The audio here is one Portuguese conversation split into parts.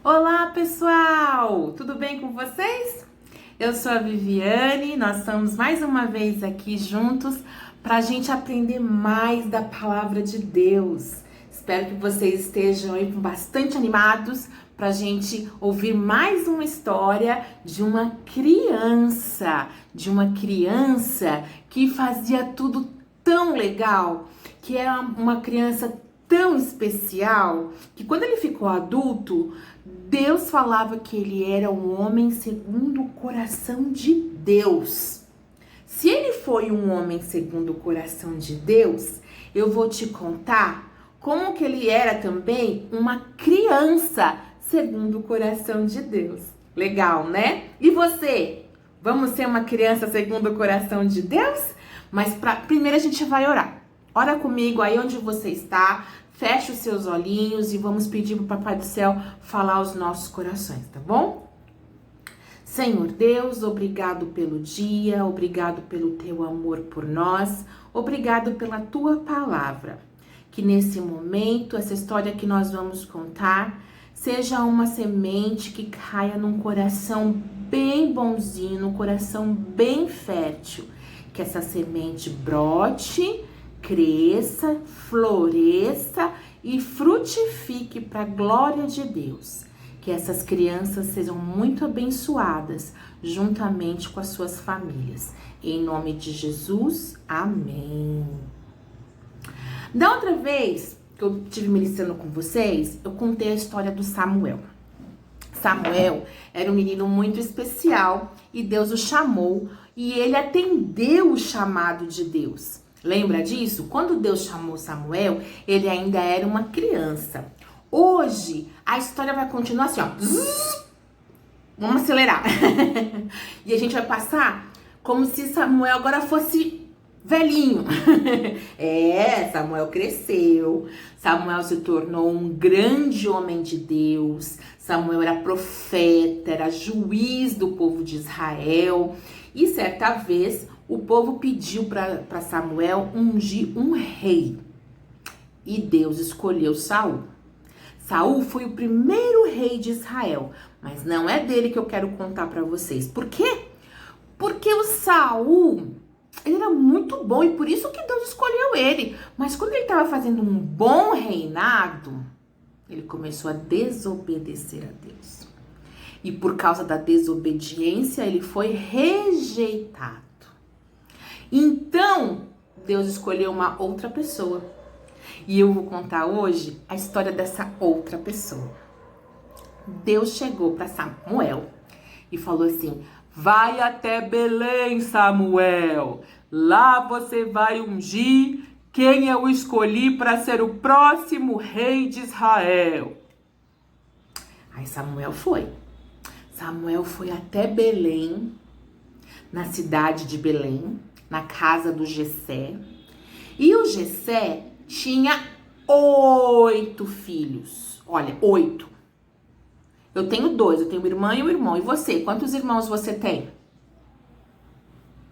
Olá, pessoal! Tudo bem com vocês? Eu sou a Viviane, nós estamos mais uma vez aqui juntos para a gente aprender mais da palavra de Deus. Espero que vocês estejam aí bastante animados para a gente ouvir mais uma história de uma criança que fazia tudo tão legal, que era uma criança tão especial, que quando ele ficou adulto, Deus falava que ele era um homem segundo o coração de Deus. Se ele foi um homem segundo o coração de Deus, eu vou te contar como que ele era também uma criança segundo o coração de Deus. Legal, né? E você? Vamos ser uma criança segundo o coração de Deus? Mas primeiro a gente vai orar. Ora comigo aí onde você está, feche os seus olhinhos e vamos pedir para o Papai do Céu falar aos nossos corações, tá bom? Senhor Deus, obrigado pelo dia, obrigado pelo teu amor por nós, obrigado pela tua palavra. Que nesse momento, essa história que nós vamos contar, seja uma semente que caia num coração bem bonzinho, num coração bem fértil. Que essa semente brote, cresça, floresça e frutifique para a glória de Deus. Que essas crianças sejam muito abençoadas juntamente com as suas famílias. Em nome de Jesus, amém. Da outra vez que eu estive ministrando com vocês, eu contei a história do Samuel. Samuel era um menino muito especial e Deus o chamou e ele atendeu o chamado de Deus. Lembra disso? Quando Deus chamou Samuel, ele ainda era uma criança. Hoje, a história vai continuar assim, ó. Vamos acelerar. E a gente vai passar como se Samuel agora fosse velhinho. Samuel cresceu. Samuel se tornou um grande homem de Deus. Samuel era profeta, era juiz do povo de Israel. E certa vez, o povo pediu para Samuel ungir um rei. E Deus escolheu Saul. Saul foi o primeiro rei de Israel. Mas não é dele que eu quero contar para vocês. Por quê? Porque o Saul, ele era muito bom e por isso que Deus escolheu ele. Mas quando ele estava fazendo um bom reinado, ele começou a desobedecer a Deus. E por causa da desobediência, ele foi rejeitado. Então, Deus escolheu uma outra pessoa. E eu vou contar hoje a história dessa outra pessoa. Deus chegou para Samuel e falou assim: vai até Belém, Samuel. Lá você vai ungir quem eu escolhi para ser o próximo rei de Israel. Aí Samuel foi. Samuel foi até Belém, na cidade de Belém, na casa do Jessé. E o Jessé tinha 8 filhos. Olha, 8. Eu tenho 2, eu tenho uma irmã e um irmão. E você? Quantos irmãos você tem?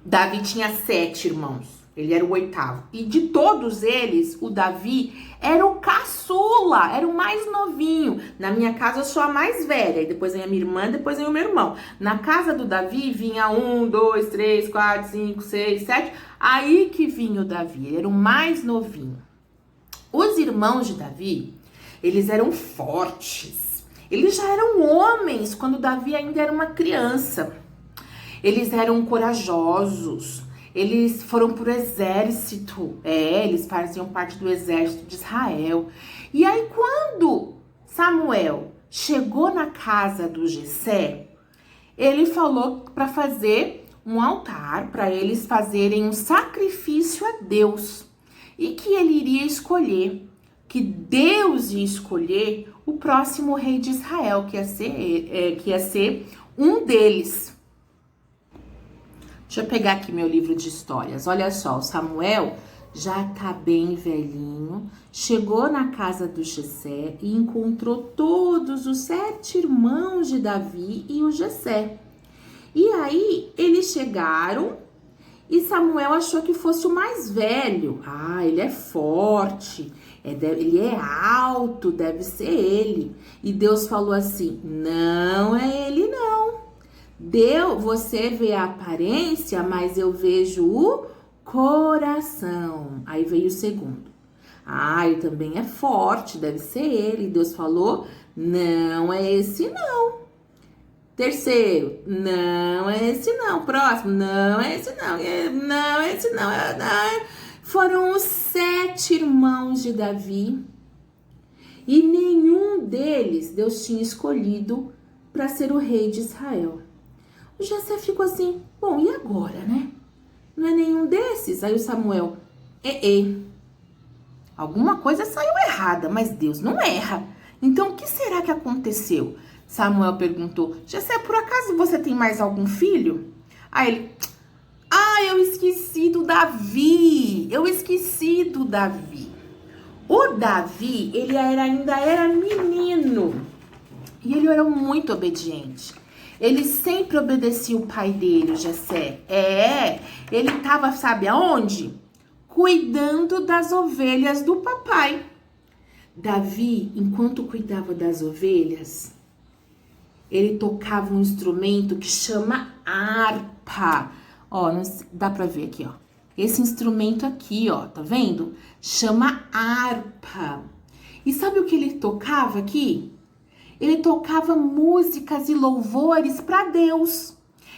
Davi tinha 7 irmãos. Ele era o 8º. E de todos eles, o Davi era o caçula, era o mais novinho. Na minha casa eu sou a mais velha. E depois vem a minha irmã, depois vem o meu irmão. Na casa do Davi vinha 1, 2, 3, 4, 5, 6, 7. Aí que vinha o Davi, ele era o mais novinho. Os irmãos de Davi, eles eram fortes. Eles já eram homens quando Davi ainda era uma criança. Eles eram corajosos. Eles foram pro exército. Eles faziam parte do exército de Israel. E aí quando Samuel chegou na casa do Jessé, ele falou para fazer um altar, para eles fazerem um sacrifício a Deus. E que ele iria escolher, que Deus ia escolher o próximo rei de Israel, que ia ser um deles. Deixa eu pegar aqui meu livro de histórias. Olha só, o Samuel já tá bem velhinho, chegou na casa do Jessé e encontrou todos os 7 irmãos de Davi e o Jessé. E aí, eles chegaram e Samuel achou que fosse o mais velho. Ah, ele é forte, Ele é alto, deve ser ele. E Deus falou assim: não é ele não. Você vê a aparência, mas eu vejo o coração. Aí veio o segundo. Ele também é forte, deve ser ele. Deus falou: não é esse não. Terceiro: não é esse não. Próximo: não é esse não. Não é esse não. Foram os 7 irmãos de Davi e nenhum deles Deus tinha escolhido para ser o rei de Israel. O Jessé ficou assim: bom, e agora, né? Não é nenhum desses? Aí o Samuel: alguma coisa saiu errada, mas Deus não erra. Então, o que será que aconteceu? Samuel perguntou: Jessé, por acaso você tem mais algum filho? Aí ele: eu esqueci do Davi. O Davi, ele ainda era menino. E ele era muito obediente. Ele sempre obedecia o pai dele, o Jessé. Ele estava, sabe aonde? Cuidando das ovelhas do papai. Davi, enquanto cuidava das ovelhas, ele tocava um instrumento que chama harpa. Não dá pra ver aqui, Esse instrumento aqui, tá vendo? Chama harpa. E sabe o que ele tocava aqui? Ele tocava músicas e louvores para Deus.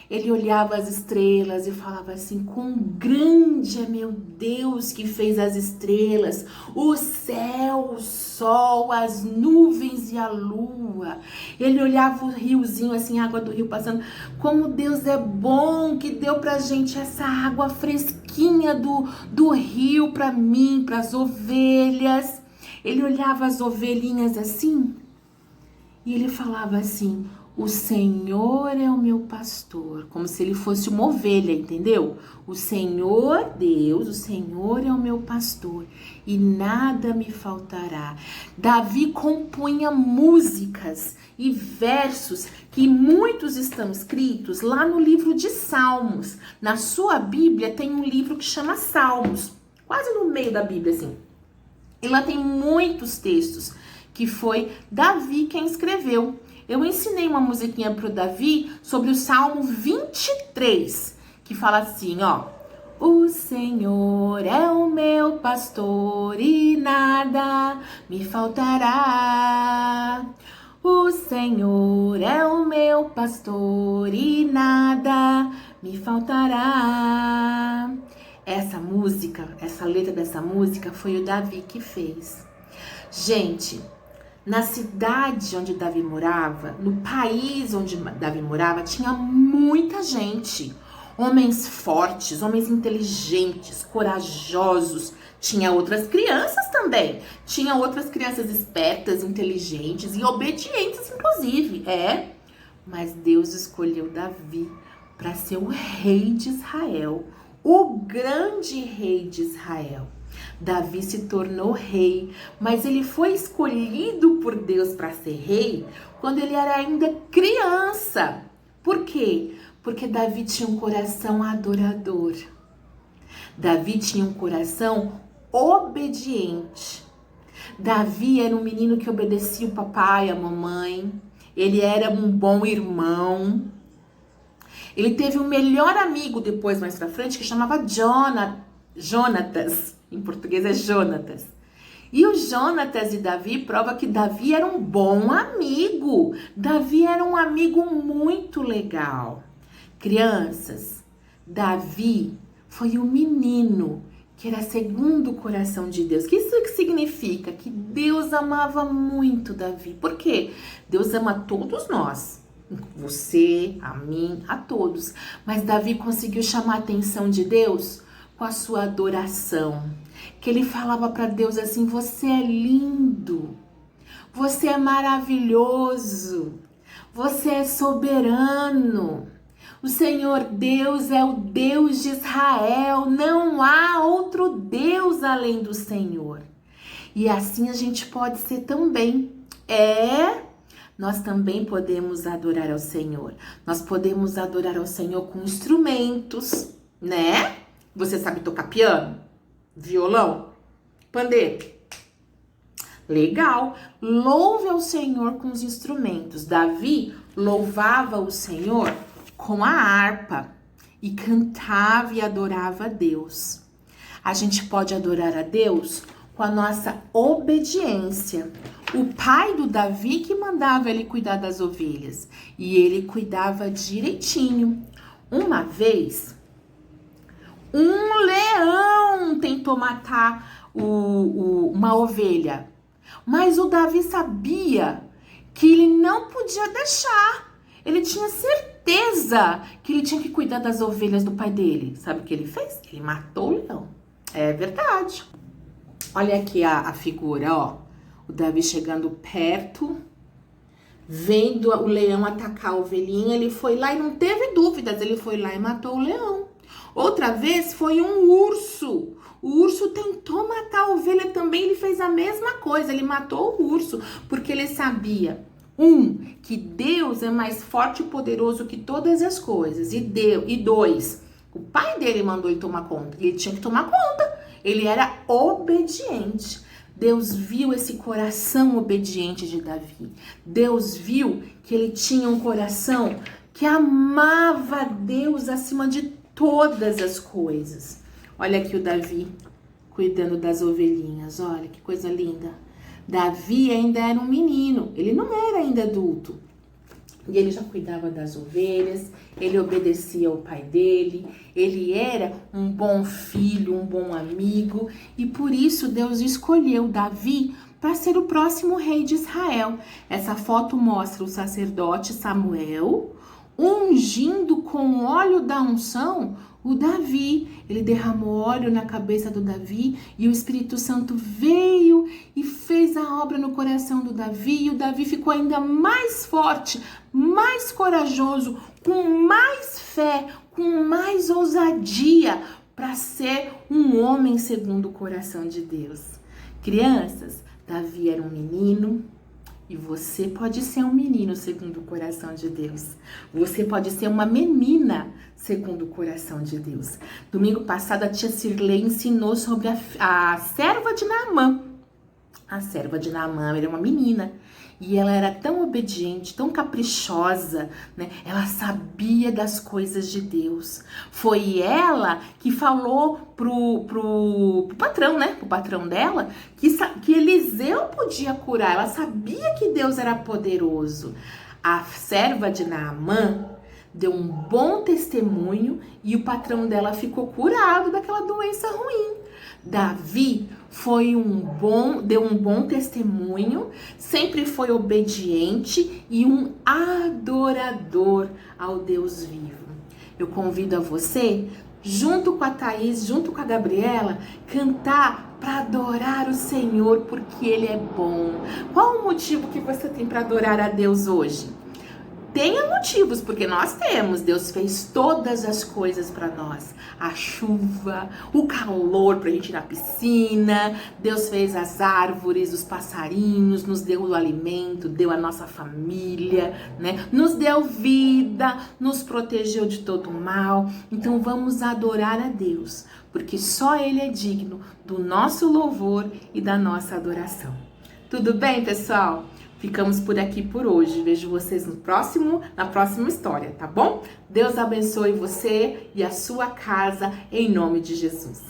Ele olhava as estrelas e falava assim: quão grande é meu Deus que fez as estrelas, o céu, o sol, as nuvens e a lua. Ele olhava o riozinho, assim, a água do rio passando. Como Deus é bom que deu pra gente essa água fresquinha do rio pra mim, pras ovelhas. Ele olhava as ovelhinhas assim e ele falava assim: o Senhor é o meu pastor, como se ele fosse uma ovelha, entendeu? O Senhor Deus, o Senhor é o meu pastor e nada me faltará. Davi compunha músicas e versos que muitos estão escritos lá no livro de Salmos. Na sua Bíblia tem um livro que chama Salmos, quase no meio da Bíblia, assim. E lá tem muitos textos que foi Davi quem escreveu. Eu ensinei uma musiquinha pro Davi sobre o Salmo 23, que fala assim, o Senhor é o meu pastor e nada me faltará. O Senhor é o meu pastor e nada me faltará. Essa música, essa letra dessa música foi o Davi que fez. Gente, na cidade onde Davi morava, no país onde Davi morava, tinha muita gente. Homens fortes, homens inteligentes, corajosos. Tinha outras crianças também. Tinha outras crianças espertas, inteligentes e obedientes, inclusive. Mas Deus escolheu Davi para ser o rei de Israel. O grande rei de Israel. Davi se tornou rei, mas ele foi escolhido por Deus para ser rei quando ele era ainda criança. Por quê? Porque Davi tinha um coração adorador. Davi tinha um coração obediente. Davi era um menino que obedecia o papai e a mamãe. Ele era um bom irmão. Ele teve um melhor amigo depois, mais pra frente, que chamava Jonatas. Em português é Jonatas. E o Jonatas e Davi prova que Davi era um bom amigo. Davi era um amigo muito legal. Crianças, Davi foi o menino que era segundo o coração de Deus. Que isso que significa? Que Deus amava muito Davi. Por quê? Deus ama todos nós. Você, a mim, a todos. Mas Davi conseguiu chamar a atenção de Deus com a sua adoração. Que ele falava para Deus assim: você é lindo, você é maravilhoso, você é soberano. O Senhor Deus é o Deus de Israel, não há outro Deus além do Senhor. E assim a gente pode ser também. Nós também podemos adorar ao Senhor. Nós podemos adorar ao Senhor com instrumentos, né? Você sabe tocar piano, violão, pandeiro, Legal. Louve ao Senhor com os instrumentos. Davi louvava o Senhor com a harpa e cantava e adorava a Deus. A gente pode adorar a Deus com a nossa obediência. O pai do Davi que mandava ele cuidar das ovelhas e ele cuidava direitinho. Uma vez, um leão tentou matar uma ovelha, mas o Davi sabia que ele não podia deixar. Ele tinha certeza que ele tinha que cuidar das ovelhas do pai dele. Sabe o que ele fez? Ele matou o leão. É verdade. Olha aqui a figura, ó. O Davi chegando perto, vendo o leão atacar a ovelhinha, ele foi lá e não teve dúvidas, ele foi lá e matou o leão. Outra vez foi um urso. O urso tentou matar a ovelha também, ele fez a mesma coisa, ele matou o urso, porque ele sabia, que Deus é mais forte e poderoso que todas as coisas, e dois, o pai dele mandou ele tomar conta, e ele tinha que tomar conta, ele era obediente. Deus viu esse coração obediente de Davi. Deus viu que ele tinha um coração que amava Deus acima de todas as coisas. Olha aqui o Davi cuidando das ovelhinhas. Olha que coisa linda. Davi ainda era um menino. Ele não era ainda adulto. E ele já cuidava das ovelhas, ele obedecia ao pai dele, ele era um bom filho, um bom amigo, e por isso Deus escolheu Davi para ser o próximo rei de Israel. Essa foto mostra o sacerdote Samuel ungindo com óleo da unção o Davi. Ele derramou óleo na cabeça do Davi e o Espírito Santo veio e fez a obra no coração do Davi. E o Davi ficou ainda mais forte, mais corajoso, com mais fé, com mais ousadia para ser um homem segundo o coração de Deus. Crianças, Davi era um menino. E você pode ser um menino segundo o coração de Deus. Você pode ser uma menina segundo o coração de Deus. Domingo passado a tia Cirlei ensinou sobre a serva de Naamã. A serva de Naamã era uma menina. E ela era tão obediente, tão caprichosa, né? Ela sabia das coisas de Deus. Foi ela que falou pro patrão, né? Pro patrão dela, que Eliseu podia curar. Ela sabia que Deus era poderoso. A serva de Naamã deu um bom testemunho e o patrão dela ficou curado daquela doença ruim. Davi deu um bom testemunho, sempre foi obediente e um adorador ao Deus vivo. Eu convido a você, junto com a Thaís, junto com a Gabriela, cantar para adorar o Senhor, porque Ele é bom. Qual o motivo que você tem para adorar a Deus hoje? Tenha motivos, porque nós temos. Deus fez todas as coisas para nós. A chuva, o calor pra gente ir na piscina. Deus fez as árvores, os passarinhos, nos deu o alimento, deu a nossa família, né? Nos deu vida, nos protegeu de todo mal. Então vamos adorar a Deus, porque só Ele é digno do nosso louvor e da nossa adoração. Tudo bem, pessoal? Ficamos por aqui por hoje. Vejo vocês na próxima história, tá bom? Deus abençoe você e a sua casa, em nome de Jesus.